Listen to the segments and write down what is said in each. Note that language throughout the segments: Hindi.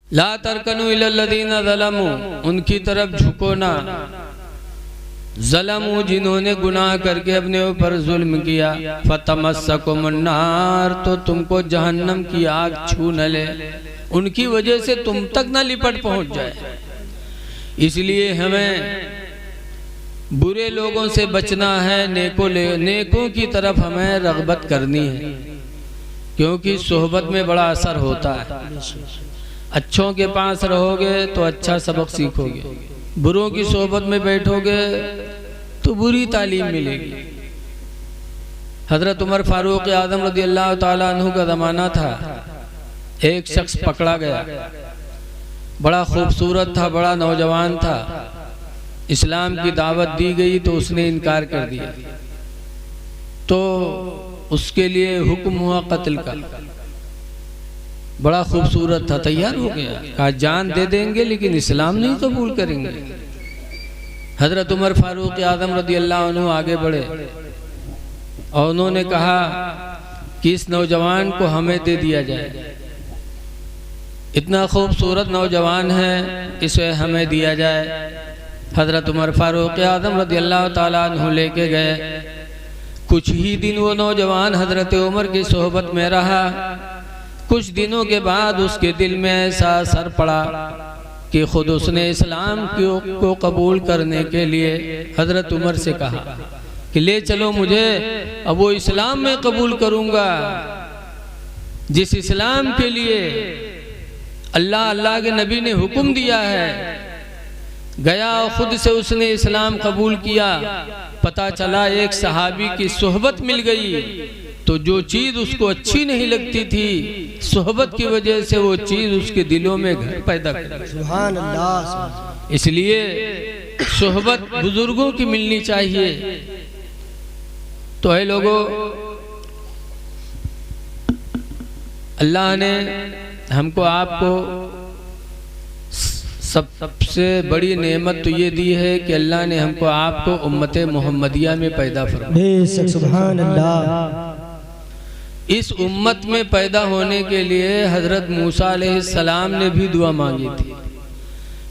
ला तरकनु इलल्लज़ीना ज़लमू, उनकी तरफ झुको ना, ज़लमू जिन्होंने गुनाह करके अपने ऊपर जुल्म किया, फतमस्सकुमुन्नार, तो तुमको जहन्नम की आग छू न ले, उनकी वजह से तुम तक न लिपट पहुंच जाए। इसलिए हमें बुरे लोगों से बचना है, नेकों की तरफ हमें रग़बत करनी है, क्योंकि सोहबत में बड़ा असर होता है। अच्छों के पास रहोगे तो अच्छा सबक सीखोगे, बुरों की सोहबत में बैठोगे तो बुरी तालीम मिलेगी। हज़रत उमर फारूक आज़म रज़ियल्लाहु ताला अन्हु का ज़माना था। एक शख्स पकड़ा गया, बड़ा खूबसूरत था, बड़ा नौजवान था। इस्लाम की दावत दी गई तो उसने इनकार कर दिया, तो उसके लिए हुक्म हुआ कत्ल का। बड़ा खूबसूरत था, तैयार हो गया, कहा जान दे देंगे लेकिन इस्लाम नहीं कबूल करेंगे। हज़रत उमर फारूक आज़म रज़ियल्लाहु अन्हु आगे बढ़े और उन्होंने कहा कि इस नौजवान को हमें दे दिया जाए, इतना खूबसूरत नौजवान है, इसे हमें दिया जाए। हज़रत उमर फारूक आज़म रज़ियल्लाहु ताला अन्हु लेके गए। कुछ ही दिन वो नौजवान हज़रत उमर की सोहबत में रहा। कुछ दिनों के बाद उसके दिल में ऐसा असर पड़ा कि खुद उसने इस्लाम को कबूल करने के लिए हज़रत उमर से कहा कि ले चलो मुझे, अब वो इस्लाम में कबूल करूँगा जिस इस्लाम के लिए अल्लाह के नबी ने हुक्म दिया है। गया और खुद से उसने इस्लाम कबूल किया। पता चला एक सहाबी की सोहबत मिल गई, तो जो चीज़ उसको अच्छी नहीं लगती थी, सोहबत की वजह से वो चीज़ उसके दिलों में घर पैदा कर। सुभान अल्लाह। इसलिए सोहबत बुजुर्गों की मिलनी चाहिए। तो है लोगों, अल्लाह ने हमको आपको सबसे बड़ी नेमत तो ये दी है कि अल्लाह ने हमको आपको उम्मत मोहम्मदिया में पैदा फरमाया। सुभान अल्लाह। इस उम्मत में पैदा होने के लिए हज़रत मूसा अलैहिस्सलाम ने भी दुआ मांगी थी।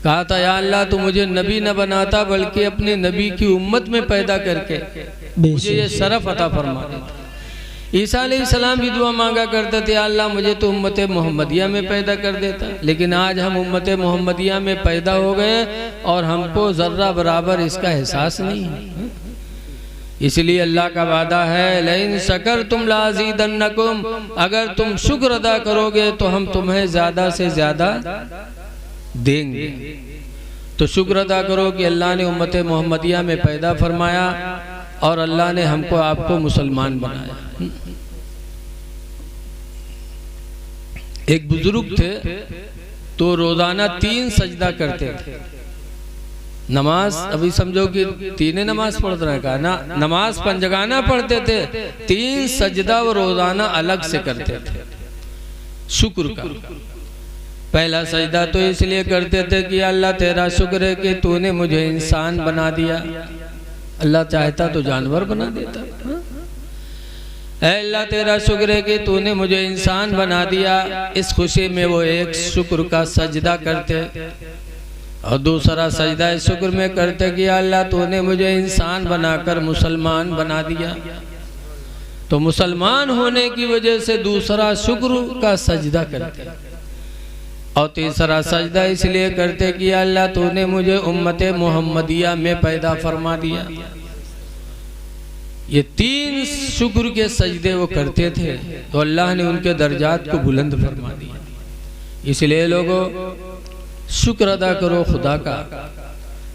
कहा था या अल्लाह तू मुझे नबी न बनाता बल्कि अपने नबी की उम्मत में पैदा करके मुझे ये शरफ अता फरमा देता। ईसा अलैहिस्सलाम भी दुआ मांगा करते थे, अल्लाह मुझे तो उम्मत मोहम्मदिया में पैदा कर देता। लेकिन आज हम उम्मत मोहम्मदिया में पैदा हो गए और हमको ज़र्रा बराबर इसका एहसास नहीं है। इसलिए अल्लाह का वादा है, लइन शकरतुम लाज़ीदन्नकुम, अगर तुम शुक्र अदा करोगे तो हम तुम्हें ज़्यादा से ज़्यादा देंगे। तो शुक्र अदा करो कि अल्लाह ने उम्मत मोहम्मदिया में पैदा फरमाया और अल्लाह ने हमको आपको मुसलमान बनाया। एक बुजुर्ग थे तो रोजाना 3 सजदा करते थे। नमाज अभी समझो कि 3 नमाज पढ़ते रहे का ना, नमाज पंजगाना पढ़ते थे, 3 सजदा वो रोजाना अलग से करते थे शुक्र का। पहला सजदा तो इसलिए करते थे कि अल्लाह तेरा शुक्र है कि तूने मुझे इंसान बना दिया, अल्लाह चाहता तो जानवर बना देता। अल्लाह तेरा शुक्र है कि तूने मुझे इंसान बना दिया। इस खुशी में वो एक शुक्र का सजदा करते और दूसरा सजदा इस शुक्र में करते कि अल्लाह तूने मुझे इंसान बनाकर मुसलमान बना दिया। तो मुसलमान होने की वजह से दूसरा शुक्र का सजदा करते और तीसरा सजदा इसलिए करते कि अल्लाह तूने मुझे उम्मत मोहम्मदिया में पैदा फरमा दिया। ये 3 शुक्र के सजदे वो करते थे तो अल्लाह ने उनके दर्जात को बुलंद फरमा दिया। इसलिए लोगों, शुक्र अदा करो खुदा का,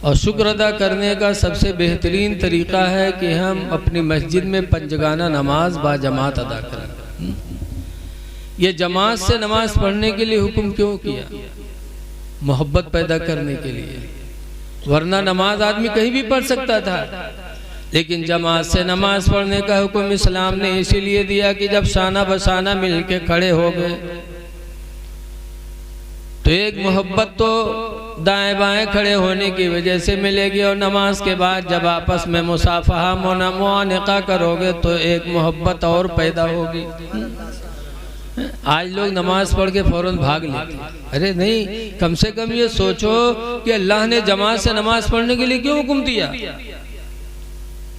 और शुक्र अदा करने का सबसे बेहतरीन तरीक़ा है कि हम अपनी मस्जिद में पंजगाना नमाज बाजमात अदा करें। ये जमात से नमाज पढ़ने के लिए हुक्म क्यों किया? मोहब्बत पैदा करने के लिए, वरना नमाज आदमी कहीं भी पढ़ सकता था, लेकिन जमात से नमाज पढ़ने का हुक्म इस्लाम ने इसीलिए दिया कि जब शाना बशाना मिल के खड़े हो गए तो एक मोहब्बत तो दाएं बाएं खड़े होने की वजह से मिलेगी, और नमाज के बाद जब आपस में मुसाफहा मुआनका करोगे तो एक मोहब्बत और पैदा होगी। आज लोग नमाज पढ़ के फौरन भाग लेते हैं। अरे नहीं, कम से कम ये सोचो कि अल्लाह ने जमात से नमाज पढ़ने के लिए क्यों हुक्म दिया?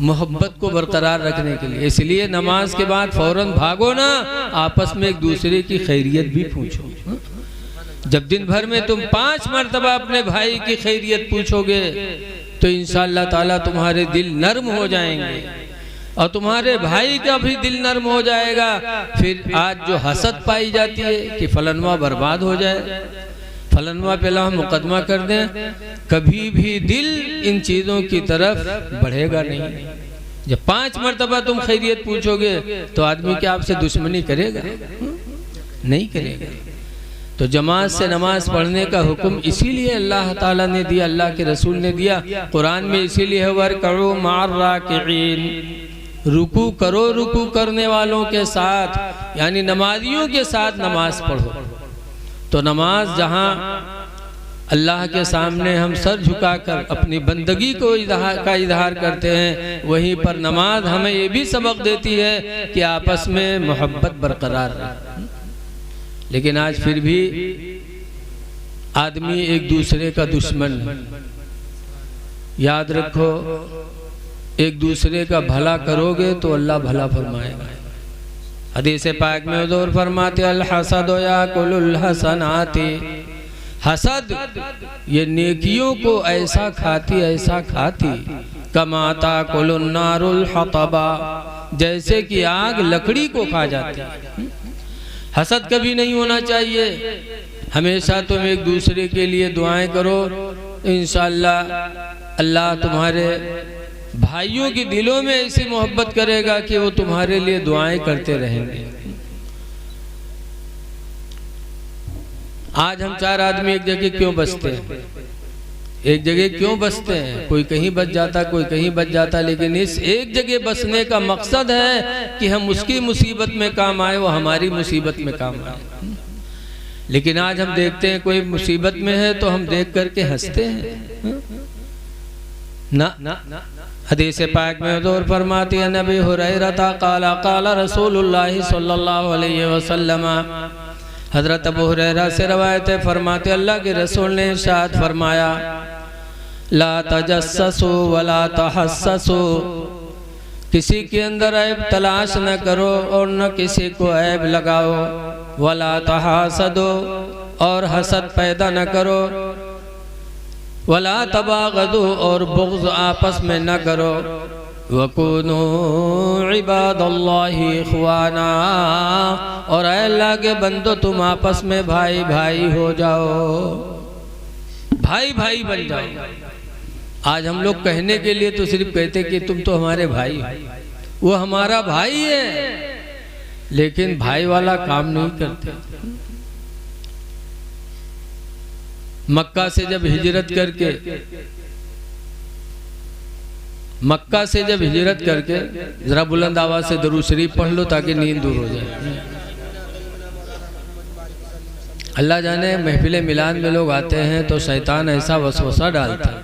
मोहब्बत को बरकरार रखने के लिए। इसलिए नमाज के बाद फौरन भागो ना, आपस में एक दूसरे की खैरियत भी पूछो। जब दिन भर में तुम 5 मरतबा अपने भाई की खैरियत पूछोगे तो इंशाअल्लाह ताला तुम्हारे दिल नर्म हो जाएंगे और तुम्हारे भाई का भी दिल नर्म हो जाएगा। फिर आज जो हसद पाई जाती है कि फलनवा बर्बाद हो जाए, फलनवा पे हम मुकदमा कर दें, कभी भी दिल इन चीज़ों की तरफ बढ़ेगा नहीं। जब 5 मरतबा तुम खैरियत पूछोगे तो आदमी क्या आपसे दुश्मनी करेगा? नहीं करेगा। तो जमात से नमाज पढ़ने का हुक्म इसीलिए अल्लाह ताला ने दिया, अल्लाह के रसूल ने दिया। कुरान में इसीलिए है वरकऊ मार राकिईन, रुकू करो रुकू करने वालों के साथ, यानी नमाजियों के साथ नमाज पढ़ो। तो नमाज जहाँ अल्लाह के सामने हम सर झुकाकर अपनी बंदगी को इजहार करते हैं, वहीं पर नमाज हमें ये भी सबक देती है कि आपस में मोहब्बत बरकरार रहे। लेकिन आज फिर भी आदमी एक दूसरे का दुश्मन। याद रखो, एक दूसरे का भला करोगे तो अल्लाह भला फरमाएगा। हदीस पाक में हुजूर फरमाते अल हसद याकुलुल हसनाती, हसद ये नेकियों को ऐसा खाती कमा ताकुलुन नारुल हतबा, जैसे कि आग लकड़ी को खा जाती है। हसद कभी नहीं होना चाहिए। हमेशा तुम एक दूसरे के लिए दुआएं करो, इंशाअल्लाह अल्लाह तुम्हारे भाइयों के दिलों में ऐसी मोहब्बत करेगा कि वो तुम्हारे लिए दुआएं करते रहेंगे। आज हम 4 आदमी एक जगह क्यों बसते हैं? एक जगह क्यों बसते हैं? कोई कहीं बच जाता, कोई कहीं बच जाता, लेकिन इस एक जगह बसने का मकसद है कि हम उसकी मुसीबत में काम आए, वो हमारी मुसीबत में काम आए। लेकिन आज हम देखते हैं कोई मुसीबत में है तो हम देख करके हंसते हैं ना। हदीस पाक में हुजूर फरमाते हैं नबी हुरैरा क़ाला क़ाला रसूलुल्लाह सल्लल्लाहु अलैहि वसल्लम, हजरत अबू हुरैरा से रवायत है, फरमाते अल्लाह के रसूल ने इरशाद फरमाया ला तजस्ससु वला तहस्ससु, किसी के अंदर ऐब तलाश न करो और न किसी को ऐब लगाओ, वला तहासदो और हसद पैदा न करो, वला तबागदो और बुग़्ज़ आपस में न करो, वकुनू इबादल्लाहि इख़वाना और अल्लाह के बंदो तुम आपस में भाई भाई हो जाओ, भाई भाई बन जाओ। आज हम लोग कहने के लिए तो सिर्फ कहते कि तुम तो हमारे भाई हो, वो हमारा भाई है, लेकिन भाई वाला काम नहीं करते। मक्का से जब हिजरत करके जरा बुलंद आवाज से दरूद शरीफ पढ़ लो ताकि नींद दूर हो जाए। अल्लाह जाने महफिल मिलान में लोग आते हैं तो शैतान ऐसा वसवसा डालता है,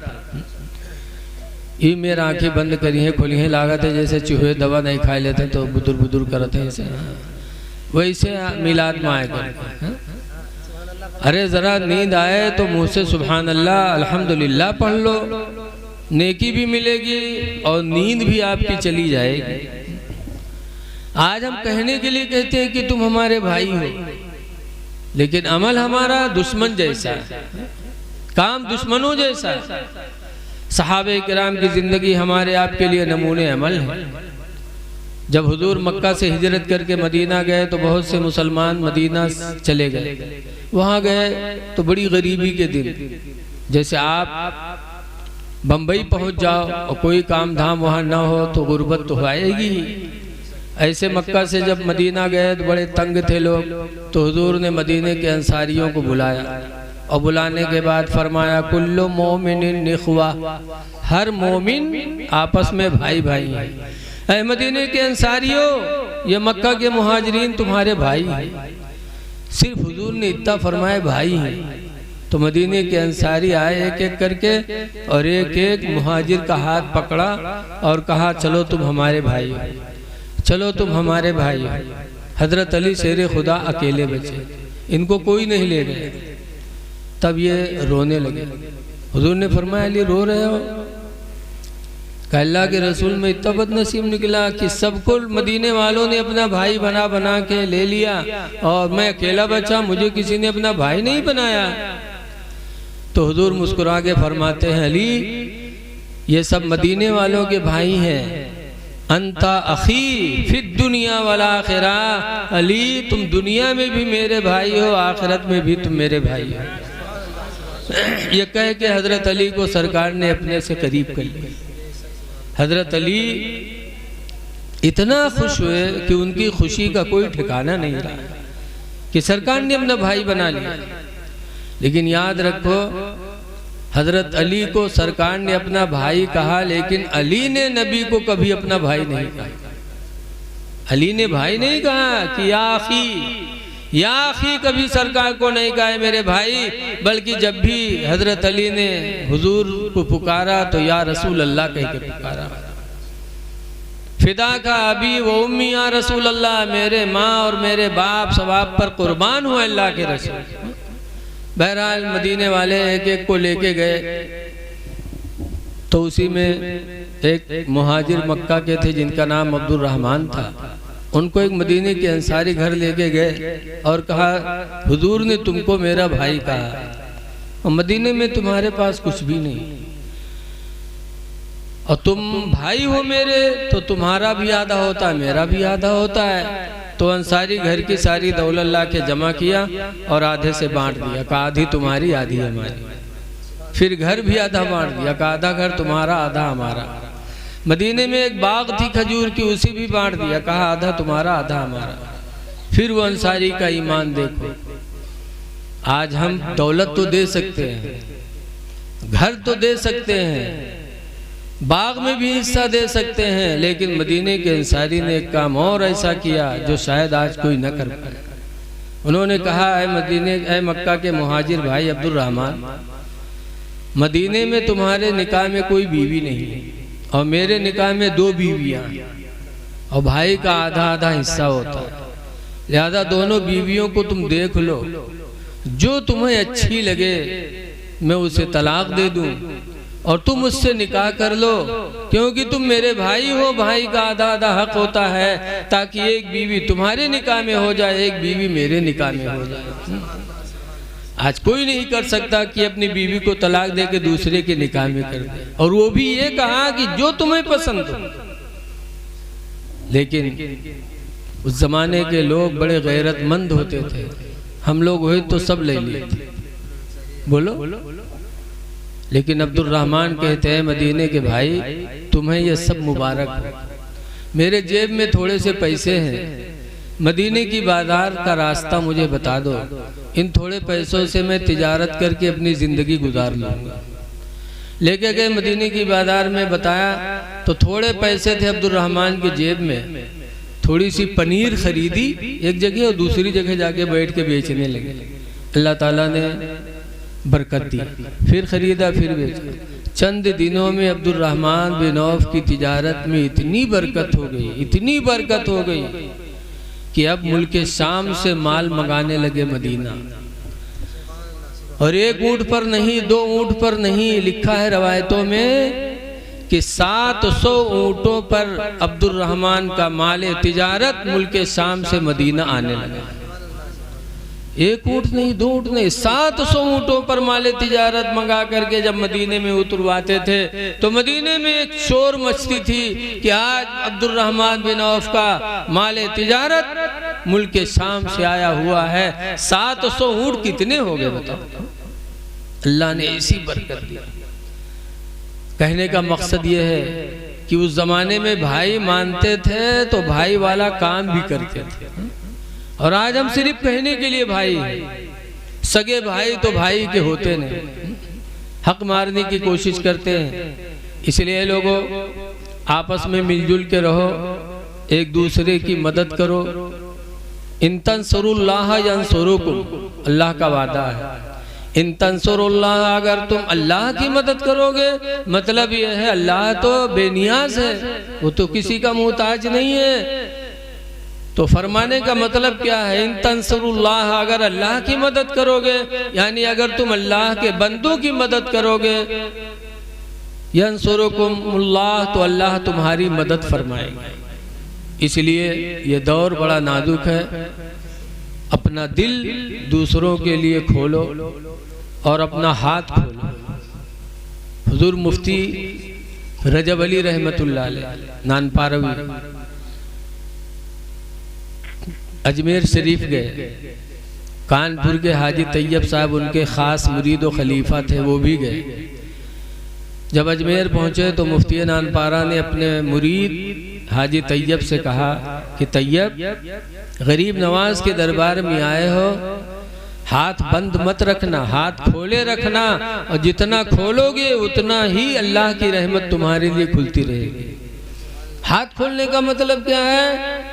ये मेरा आंखें बंद करी हैं खोली हैं, लागत है जैसे चूहे दवा नहीं खा लेते तो बुदुर बुदुर करते हैं, वैसे मिलाद में आए करते। अरे जरा नींद आए तो मुँह से सुभान अल्लाह अल्हम्दुलिल्लाह पढ़ लो, नेकी भी मिलेगी और नींद भी आपकी चली जाएगी। आज हम कहने के लिए कहते हैं कि तुम हमारे भाई हो, लेकिन अमल हमारा दुश्मन जैसा है, काम दुश्मनों जैसा है। सहाबे किराम की जिंदगी हमारे आपके लिए नमूने अमल है। जब हुजूर मक्का से हिजरत करके मदीना गए तो बहुत से मुसलमान मदीना चले गए, वहाँ गए तो बड़ी गरीबी के दिन, जैसे आप बम्बई पहुँच जाओ और कोई काम धाम वहाँ ना हो तो गुर्बत तो आएगी। ऐसे मक्का से जब मदीना गए तो बड़े तंग थे लोग, तो हुजूर ने मदीने के अंसारियों को बुलाया और बुलाने के बाद फरमाया कुल्लु मोमिनिन इख्वा, हर मोमिन आपस में भाई भाई हैं। ऐ मदीने के अंसारियों, ये मक्का के मुहाजिरीन तुम्हारे भाई हैं। सिर्फ हुजूर ने इतना फरमाया भाई हैं, तो मदीने के अंसारी आए एक एक करके और एक एक मुहाजिर का हाथ पकड़ा और कहा चलो तुम हमारे भाई हो, चलो तुम हमारे भाई हो। हजरत अली शेर खुदा अकेले बचे, इनको कोई नहीं ले गए। तब ये रोने लगे। हुजूर ने फरमाया अली रो रहे हो? कहा अल्लाह के रसूल में इतना बदनसीब निकला कि सबको मदीने वालों ने अपना भाई बना बना के ले लिया और मैं अकेला बचा, मुझे किसी ने अपना भाई नहीं बनाया। तो हुजूर मुस्कुरा के फरमाते हैं अली ये सब मदीने वालों के भाई हैं, अंता अखी फिद दुनिया वाला आखिरा, अली तुम दुनिया में भी मेरे भाई हो, आखिरत में भी तुम मेरे भाई हो। ये कह के हजरत अली को सरकार ने अपने से करीब कर लिया। हजरत अली इतना खुश हुए कि उनकी खुशी का कोई ठिकाना नहीं रहा कि सरकार ने अपना भाई बना लिया। लेकिन याद रखो हजरत अली को सरकार ने अपना भाई कहा, लेकिन अली ने नबी को कभी अपना भाई नहीं कहा। अली ने भाई नहीं कहा कि या आखी कभी सरकार को नहीं कहा है मेरे भाई, बल्कि जब भी हजरत अली ने हुजूर को पुकारा तो या रसूल अल्लाह कह के पुकारा। फिदा का अभी वो उम्मी या रसूल अल्लाह, मेरे माँ और मेरे बाप सब आप पर कुर्बान हुए अल्लाह के रसूल। बहरहाल मदीने वाले एक एक को लेके गए तो उसी में एक मुहाजिर मक्का के थे जिनका नाम अब्दुल रहमान था। उनको एक मदीने के अंसारी घर लेके गए और कहा हुजूर ने तुमको मेरा भाई कहा और मदीने में तुम्हारे पास कुछ भी नहीं और तुम भाई हो मेरे, तो तुम्हारा भी आधा होता है मेरा भी आधा होता है। तो अंसारी घर की सारी दौलत ला के जमा किया और आधे से बांट दिया, कहा आधी तुम्हारी आधी हमारी। फिर घर भी आधा बांट दिया, कहा आधा घर तुम्हारा आधा हमारा। मदीने में एक बाग थी खजूर की, उसी भी बांट दिया, कहा आधा तुम्हारा आधा हमारा। फिर वो अंसारी का ईमान देखो, आज हम दौलत तो दे सकते हैं, घर तो दे सकते हैं, बाग में भी हिस्सा दे सकते हैं, लेकिन मदीने के अंसारी ने एक काम और ऐसा किया जो शायद आज कोई न कर पाए। उन्होंने कहा ऐ मक्का के मुहाजिर भाई अब्दुल रहमान, मदीने में तुम्हारे निकाह में कोई बीवी नहीं है और मेरे निकाह में 2 बीवियां और भाई का आधा आधा हिस्सा होता है, लिहाजा दोनों बीवियों को तुम देख लो, जो तुम्हें अच्छी लगे मैं उसे तलाक दे दूं और तुम उससे निकाह कर लो, क्योंकि तुम मेरे भाई हो, भाई का आधा आधा हक होता है, ताकि एक बीवी तुम्हारे निकाह में हो जाए, एक बीवी मेरे निकाह में हो जाए। आज कोई नहीं कर सकता कि अपनी बीवी को तलाक दे के दूसरे के निकाह में कर दे, और वो भी ये कहा कि जो तुम्हें पसंद हो। लेकिन उस जमाने के लोग बड़े गैरतमंद होते थे, हम लोग हुए तो सब ले लिए बोलो। लेकिन अब्दुल रहमान कहते हैं मदीने के भाई तुम्हें ये सब मुबारक हो, मेरे जेब में थोड़े से पैसे हैं, मदीने की बाजार का रास्ता मुझे बता दो, इन थोड़े पैसों से मैं तिजारत करके अपनी ज़िंदगी गुजार लूँगा। लेके गए मदीने की बाजार में, बताया तो थोड़े पैसे थे अब्दुल रहमान की जेब में, थोड़ी सी पनीर खरीदी एक जगह और दूसरी जगह जाके बैठ के बेचने लगे। अल्लाह ताला ने बरकत दी, फिर खरीदा फिर बेचा। चंद दिनों में अब्दुल रहमान बिन औफ की तिजारत में इतनी बरकत हो गई, इतनी बरकत हो गई कि अब मुल्क शाम से माल मंगाने लगे मदीना। और एक ऊंट पर नहीं, 2 ऊंट पर नहीं, लिखा है रवायतों में कि 700 ऊंटों पर अब्दुल रहमान का माल तिजारत मुल्क शाम से मदीना आने लगा। एक ऊंट नहीं, 2 ऊंट नहीं, 700 ऊंटों पर माले तिजारत मंगा करके जब मदीने में उतरवाते थे तो मदीने में एक शोर मचती थी कि आज अब्दुल रहमान बिन औफ का माले तिजारत मुल्क शाम से आया हुआ है। 700 ऊंट कितने हो गए बताओ। अल्लाह ने ऐसी बरकत दी। कहने का मकसद ये है कि उस जमाने में भाई मानते थे तो भाई वाला काम भी करते थे, और आज हम सिर्फ कहने के लिए भाई, सगे भाई तो भाई के होते नहीं, हक मारने की कोशिश करते हैं। इसलिए लोगों आपस में मिलजुल के रहो, एक दूसरे की मदद करो। इन तंसुरुल्लाह यंसुरुकुम, अल्लाह का वादा है। इन तंसुरुल्लाह, अगर तुम अल्लाह की मदद करोगे, मतलब यह है अल्लाह तो बेनियाज है, वो तो किसी का मोहताज नहीं है। तो फरमाने का मतलब क्या है, इन तंसुरुल्लाह, अगर अल्लाह की मदद करोगे, यानी अगर तुम अल्लाह के बंदों की मदद करोगे, यंसुरुकुमुल्लाह, तो अल्लाह तुम्हारी मदद फरमाएगा। इसलिए ये दौर बड़ा नाजुक है। अपना दिल दूसरों के लिए खोलो और अपना हाथ खोलो। हुजूर मुफ्ती रजब अली रहमतुल्लाह अलैह नानपारवी अजमेर शरीफ गए। कानपुर के हाजी तैयब साहब उनके ख़ास मुरीद व खलीफा थे, वो भी गए। जब अजमेर पहुँचे तो मुफ्ती नानपारा ने अपने मुरीद हाजी तैयब से कहा कि तैयब, गरीब नवाज के दरबार में आए हो, हाथ बंद मत रखना, हाथ खोले रखना, और जितना खोलोगे उतना ही अल्लाह की रहमत तुम्हारे लिए खुलती रहेगी। हाथ खोलने का मतलब क्या है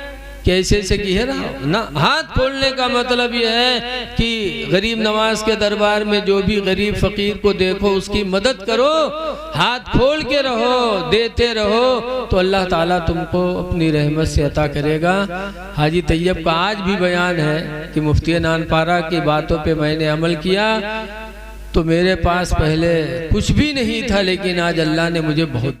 कि ऐसे ऐसे की है ना, हाथ खोलने का मतलब यह है कि गरीब नवाज के दरबार में जो भी गरीब फकीर को देखो उसकी मदद करो, हाथ खोल के रहो, देते रहो, तो अल्लाह ताला तुमको अपनी रहमत से अता करेगा। हाजी तैयब का आज भी बयान है कि मुफ्ती नानपारा की बातों पे मैंने अमल किया तो मेरे पास पहले कुछ भी नहीं था, लेकिन आज अल्लाह ने मुझे बहुत